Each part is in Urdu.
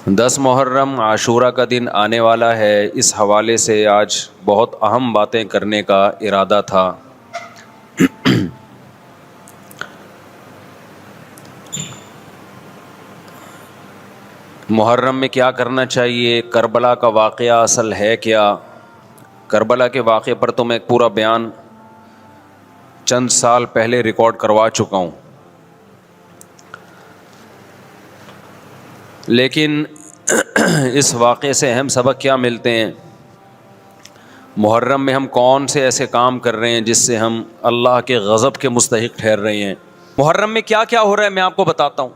10 محرم عاشورہ کا دن آنے والا ہے، اس حوالے سے آج بہت اہم باتیں کرنے کا ارادہ تھا۔ محرم میں کیا کرنا چاہیے، کربلا کا واقعہ اصل ہے کیا؟ کربلا کے واقعے پر تو میں ایک پورا بیان چند سال پہلے ریکارڈ کروا چکا ہوں، لیکن اس واقعے سے اہم سبق کیا ملتے ہیں؟ محرم میں ہم کون سے ایسے کام کر رہے ہیں جس سے ہم اللہ کے غضب کے مستحق ٹھہر رہے ہیں؟ محرم میں کیا کیا ہو رہا ہے میں آپ کو بتاتا ہوں۔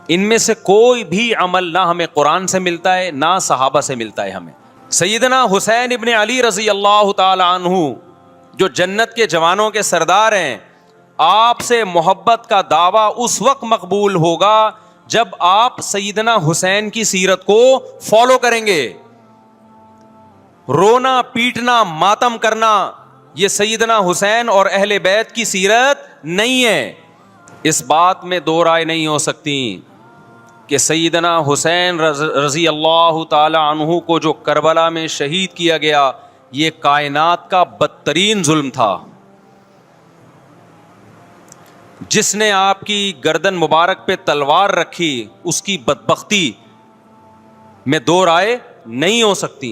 ان میں سے کوئی بھی عمل نہ ہمیں قرآن سے ملتا ہے نہ صحابہ سے ملتا ہے ہمیں۔ سیدنا حسین ابن علی رضی اللہ تعالی عنہ جو جنت کے جوانوں کے سردار ہیں، آپ سے محبت کا دعویٰ اس وقت مقبول ہوگا جب آپ سیدنا حسین کی سیرت کو فالو کریں گے۔ رونا پیٹنا ماتم کرنا یہ سیدنا حسین اور اہل بیت کی سیرت نہیں ہے۔ اس بات میں دو رائے نہیں ہو سکتی کہ سیدنا حسین رضی اللہ تعالی عنہ کو جو کربلا میں شہید کیا گیا یہ کائنات کا بدترین ظلم تھا۔ جس نے آپ کی گردن مبارک پہ تلوار رکھی اس کی بدبختی میں دو رائے نہیں ہو سکتی۔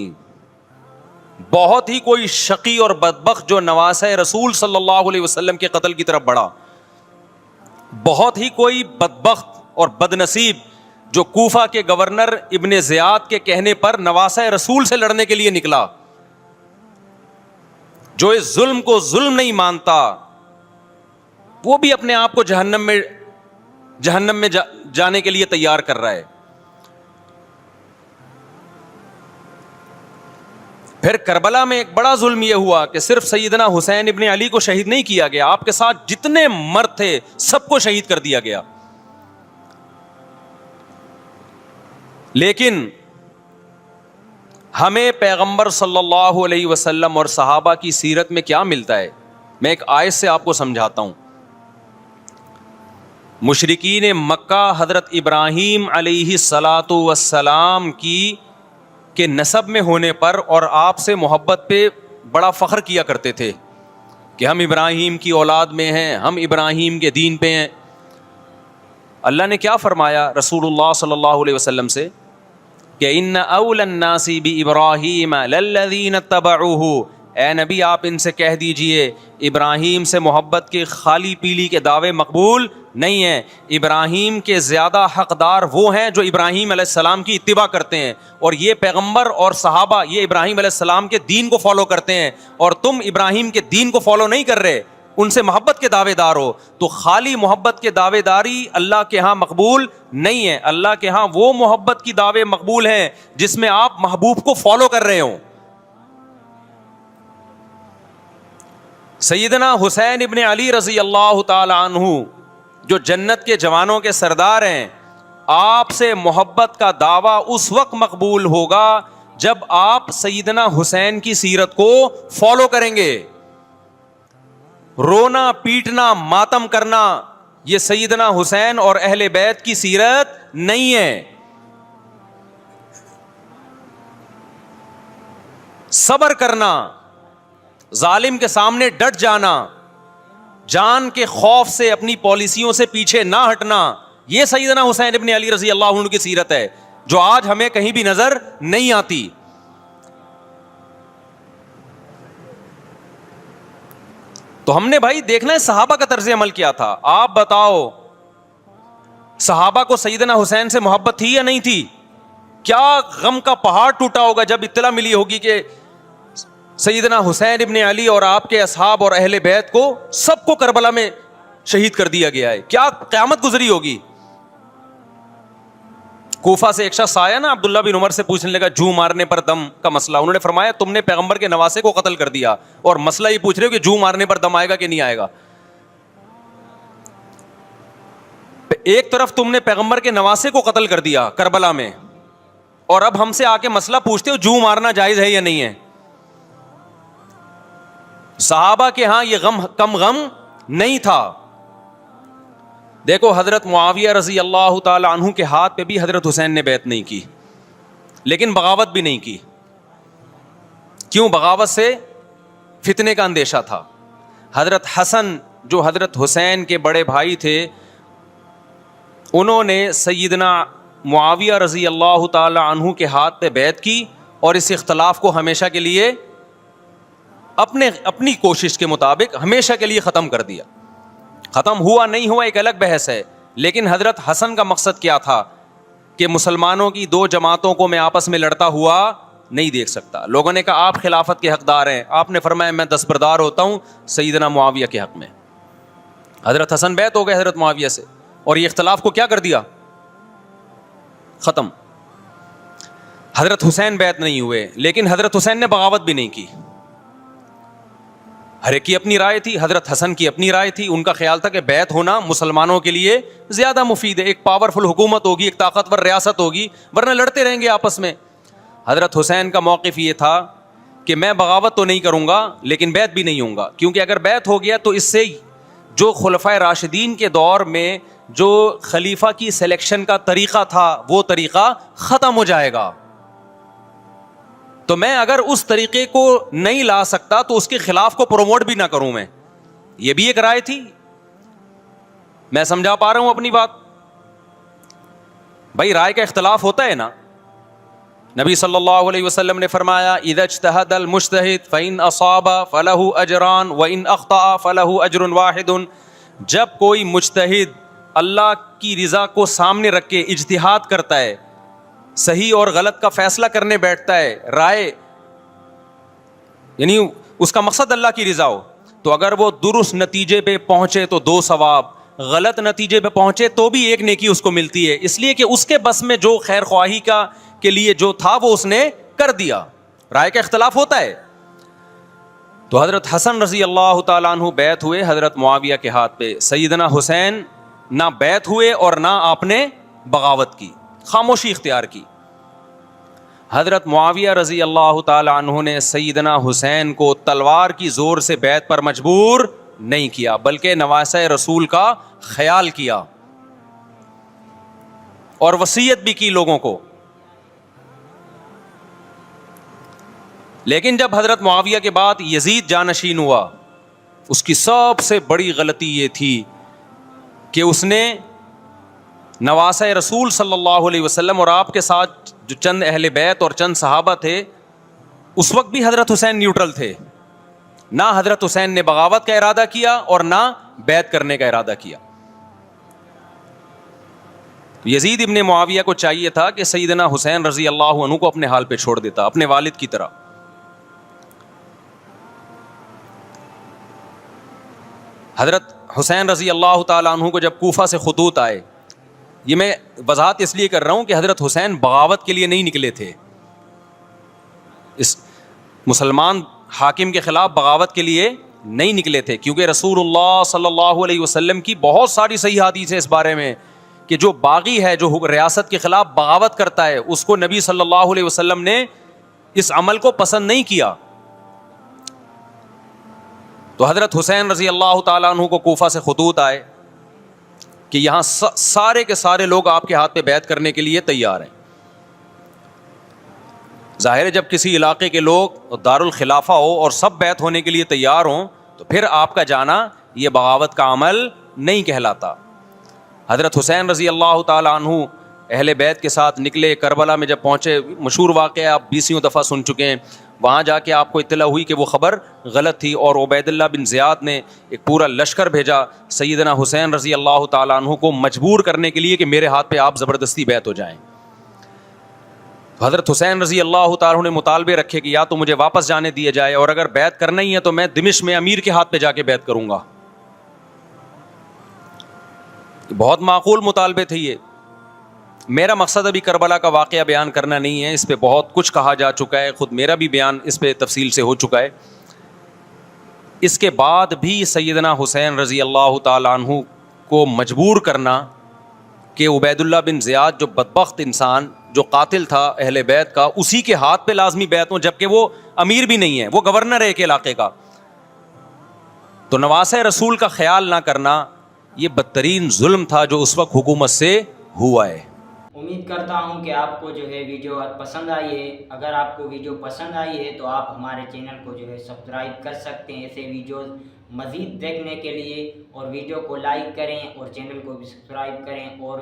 بہت ہی کوئی شقی اور بدبخت جو نواسہ رسول صلی اللہ علیہ وسلم کے قتل کی طرف بڑھا، بہت ہی کوئی بدبخت اور بدنصیب جو کوفہ کے گورنر ابن زیاد کے کہنے پر نواسہ رسول سے لڑنے کے لیے نکلا، جو اس ظلم کو ظلم نہیں مانتا، وہ بھی اپنے آپ کو جہنم میں جانے کے لیے تیار کر رہا ہے۔ پھر کربلا میں ایک بڑا ظلم یہ ہوا کہ صرف سیدنا حسین ابن علی کو شہید نہیں کیا گیا، آپ کے ساتھ جتنے مرد تھے سب کو شہید کر دیا گیا۔ لیکن ہمیں پیغمبر صلی اللہ علیہ وسلم اور صحابہ کی سیرت میں کیا ملتا ہے؟ میں ایک آیت سے آپ کو سمجھاتا ہوں۔ مشرکین مکہ حضرت ابراہیم علیہ الصلاۃ والسلام کے نسب میں ہونے پر اور آپ سے محبت پہ بڑا فخر کیا کرتے تھے کہ ہم ابراہیم کی اولاد میں ہیں، ہم ابراہیم کے دین پہ ہیں۔ اللہ نے کیا فرمایا رسول اللہ صلی اللہ علیہ وسلم سے کہ ان اول الناس بابراہیم للذین اتبعوہ، اے نبی آپ ان سے کہہ دیجئے ابراہیم سے محبت کے خالی پیلی کے دعوے مقبول نہیں ہیں۔ ابراہیم کے زیادہ حقدار وہ ہیں جو ابراہیم علیہ السلام کی اتباع کرتے ہیں، اور یہ پیغمبر اور صحابہ یہ ابراہیم علیہ السلام کے دین کو فالو کرتے ہیں، اور تم ابراہیم کے دین کو فالو نہیں کر رہے، ان سے محبت کے دعوے دار ہو۔ تو خالی محبت کے دعوے داری اللہ کے ہاں مقبول نہیں ہے۔ اللہ کے ہاں وہ محبت کی دعوے مقبول ہیں جس میں آپ محبوب کو فالو کر رہے ہوں۔ سیدنا حسین ابن علی رضی اللہ تعالی عنہ جو جنت کے جوانوں کے سردار ہیں، آپ سے محبت کا دعویٰ اس وقت مقبول ہوگا جب آپ سیدنا حسین کی سیرت کو فالو کریں گے۔ رونا پیٹنا ماتم کرنا یہ سیدنا حسین اور اہل بیت کی سیرت نہیں ہے۔ صبر کرنا، ظالم کے سامنے ڈٹ جانا، جان کے خوف سے اپنی پالیسیوں سے پیچھے نہ ہٹنا، یہ سیدنا حسین ابن علی رضی اللہ عنہ کی سیرت ہے جو آج ہمیں کہیں بھی نظر نہیں آتی۔ تو ہم نے بھائی دیکھنا ہے صحابہ کا طرز عمل کیا تھا۔ آپ بتاؤ صحابہ کو سیدنا حسین سے محبت تھی یا نہیں تھی؟ کیا غم کا پہاڑ ٹوٹا ہوگا جب اطلاع ملی ہوگی کہ سیدنا حسین ابن علی اور آپ کے اصحاب اور اہل بیت کو سب کو کربلا میں شہید کر دیا گیا ہے، کیا قیامت گزری ہوگی۔ کوفہ سے ایک شخص آیا نا عبداللہ بن عمر سے پوچھنے لگا جو مارنے پر دم کا مسئلہ، انہوں نے فرمایا تم نے پیغمبر کے نواسے کو قتل کر دیا اور مسئلہ یہ پوچھ رہے ہو کہ جو مارنے پر دم آئے گا کہ نہیں آئے گا۔ ایک طرف تم نے پیغمبر کے نواسے کو قتل کر دیا کربلا میں، اور اب ہم سے آ کے مسئلہ پوچھتے ہو جو مارنا جائز ہے یا نہیں ہے۔ صحابہ کے ہاں یہ غم کم غم نہیں تھا۔ دیکھو حضرت معاویہ رضی اللہ تعالی عنہ کے ہاتھ پہ بھی حضرت حسین نے بیعت نہیں کی، لیکن بغاوت بھی نہیں کی. کیوں؟ بغاوت سے فتنے کا اندیشہ تھا. حضرت حسن جو حضرت حسین کے بڑے بھائی تھے، انہوں نے سیدنا معاویہ رضی اللہ تعالی عنہ کے ہاتھ پہ بیعت کی اور اس اختلاف کو ہمیشہ کے لیے اپنی کوشش کے مطابق ہمیشہ کے لیے ختم کر دیا. ختم ہوا نہیں ہوا ایک الگ بحث ہے، لیکن حضرت حسن کا مقصد کیا تھا کہ مسلمانوں کی دو جماعتوں کو میں آپس میں لڑتا ہوا نہیں دیکھ سکتا. لوگوں نے کہا آپ خلافت کے حقدار ہیں، آپ نے فرمایا میں دستبردار ہوتا ہوں سیدنا معاویہ کے حق میں. حضرت حسن بیعت ہو گئے حضرت معاویہ سے اور یہ اختلاف کو کیا کر دیا؟ ختم. حضرت حسین بیعت نہیں ہوئے، لیکن حضرت حسین نے بغاوت بھی نہیں کی. ہر ایک کی اپنی رائے تھی، حضرت حسن کی اپنی رائے تھی. ان کا خیال تھا کہ بیعت ہونا مسلمانوں کے لیے زیادہ مفید ہے، ایک پاورفل حکومت ہوگی، ایک طاقتور ریاست ہوگی، ورنہ لڑتے رہیں گے آپس میں. حضرت حسین کا موقف یہ تھا کہ میں بغاوت تو نہیں کروں گا لیکن بیعت بھی نہیں ہوں گا، کیونکہ اگر بیعت ہو گیا تو اس سے جو خلفائے راشدین کے دور میں جو خلیفہ کی سلیکشن کا طریقہ تھا وہ طریقہ ختم ہو جائے گا. تو میں اگر اس طریقے کو نہیں لا سکتا تو اس کے خلاف کو پروموٹ بھی نہ کروں میں. یہ بھی ایک رائے تھی. میں سمجھا پا رہا ہوں اپنی بات؟ بھائی رائے کا اختلاف ہوتا ہے نا. نبی صلی اللہ علیہ وسلم نے فرمایا اذا اجتہد المجتہد فإن اصاب فلہ اجران وإن اخطأ فلہ اجر واحد. جب کوئی مجتہد اللہ کی رضا کو سامنے رکھ کے اجتہاد کرتا ہے، صحیح اور غلط کا فیصلہ کرنے بیٹھتا ہے، رائے یعنی اس کا مقصد اللہ کی رضا ہو، تو اگر وہ درست نتیجے پہ پہنچے تو 2 ثواب، غلط نتیجے پہ پہنچے تو بھی 1 نیکی اس کو ملتی ہے، اس لیے کہ اس کے بس میں جو خیر خواہی کا کے لیے جو تھا وہ اس نے کر دیا. رائے کا اختلاف ہوتا ہے. تو حضرت حسن رضی اللہ تعالیٰ عنہ بیعت ہوئے حضرت معاویہ کے ہاتھ پہ. سیدنا حسین نہ بیعت ہوئے اور نہ آپ نے بغاوت کی، خاموشی اختیار کی. حضرت معاویہ رضی اللہ تعالی عنہ نے سیدنا حسین کو تلوار کی زور سے بیعت پر مجبور نہیں کیا، بلکہ نواسہ رسول کا خیال کیا اور وصیت بھی کی لوگوں کو. لیکن جب حضرت معاویہ کے بعد یزید جانشین ہوا، اس کی سب سے بڑی غلطی یہ تھی کہ اس نے نواسہ رسول صلی اللہ علیہ وسلم اور آپ کے ساتھ جو چند اہل بیت اور چند صحابہ تھے، اس وقت بھی حضرت حسین نیوٹرل تھے. نہ حضرت حسین نے بغاوت کا ارادہ کیا اور نہ بیعت کرنے کا ارادہ کیا. یزید ابن معاویہ کو چاہیے تھا کہ سیدنا حسین رضی اللہ عنہ کو اپنے حال پہ چھوڑ دیتا، اپنے والد کی طرح. حضرت حسین رضی اللہ تعالیٰ عنہ کو جب کوفہ سے خطوط آئے، یہ میں وضاحت اس لیے کر رہا ہوں کہ حضرت حسین بغاوت کے لیے نہیں نکلے تھے، اس مسلمان حاکم کے خلاف بغاوت کے لیے نہیں نکلے تھے، کیونکہ رسول اللہ صلی اللہ علیہ وسلم کی بہت ساری صحیح حدیث ہے اس بارے میں کہ جو باغی ہے، جو ریاست کے خلاف بغاوت کرتا ہے، اس کو نبی صلی اللہ علیہ وسلم نے اس عمل کو پسند نہیں کیا. تو حضرت حسین رضی اللہ تعالیٰ عنہ کو کوفہ سے خطوط آئے کہ یہاں سارے کے سارے لوگ آپ کے ہاتھ پہ بیعت کرنے کے لیے تیار ہیں. ظاہر ہے جب کسی علاقے کے لوگ دارالخلافہ ہو اور سب بیعت ہونے کے لیے تیار ہوں تو پھر آپ کا جانا یہ بغاوت کا عمل نہیں کہلاتا. حضرت حسین رضی اللہ تعالیٰ عنہ اہل بیت کے ساتھ نکلے. کربلا میں جب پہنچے، مشہور واقعہ آپ 20 دفعہ سن چکے ہیں، وہاں جا کے آپ کو اطلاع ہوئی کہ وہ خبر غلط تھی اور عبید اللہ بن زیاد نے ایک پورا لشکر بھیجا سیدنا حسین رضی اللہ تعالیٰ عنہ کو مجبور کرنے کے لیے کہ میرے ہاتھ پہ آپ زبردستی بیعت ہو جائیں. حضرت حسین رضی اللہ تعالیٰ عنہ نے مطالبے رکھے کہ یا تو مجھے واپس جانے دیا جائے اور اگر بیعت کرنا ہی ہے تو میں دمشق میں امیر کے ہاتھ پہ جا کے بیعت کروں گا. بہت معقول مطالبے تھے یہ. میرا مقصد ابھی کربلا کا واقعہ بیان کرنا نہیں ہے، اس پہ بہت کچھ کہا جا چکا ہے، خود میرا بھی بیان اس پہ تفصیل سے ہو چکا ہے. اس کے بعد بھی سیدنا حسین رضی اللہ تعالیٰ عنہ کو مجبور کرنا کہ عبید اللہ بن زیاد جو بدبخت انسان جو قاتل تھا اہل بیت کا، اسی کے ہاتھ پہ لازمی بیعت ہوں، جبکہ وہ امیر بھی نہیں ہے، وہ گورنر ہے ایک علاقے کا. تو نواسہ رسول کا خیال نہ کرنا یہ بدترین ظلم تھا جو اس وقت حکومت سے ہوا ہے. امید کرتا ہوں کہ آپ کو جو ہے ویڈیو پسند آئی ہے. اگر آپ کو ویڈیو پسند آئی ہے تو آپ ہمارے چینل کو جو ہے سبسکرائب کر سکتے ہیں ایسے ویڈیوز مزید دیکھنے کے لیے. اور ویڈیو کو لائک کریں اور چینل کو بھی سبسکرائب کریں اور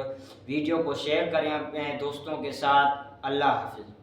ویڈیو کو شیئر کریں اپنے دوستوں کے ساتھ. اللہ حافظ.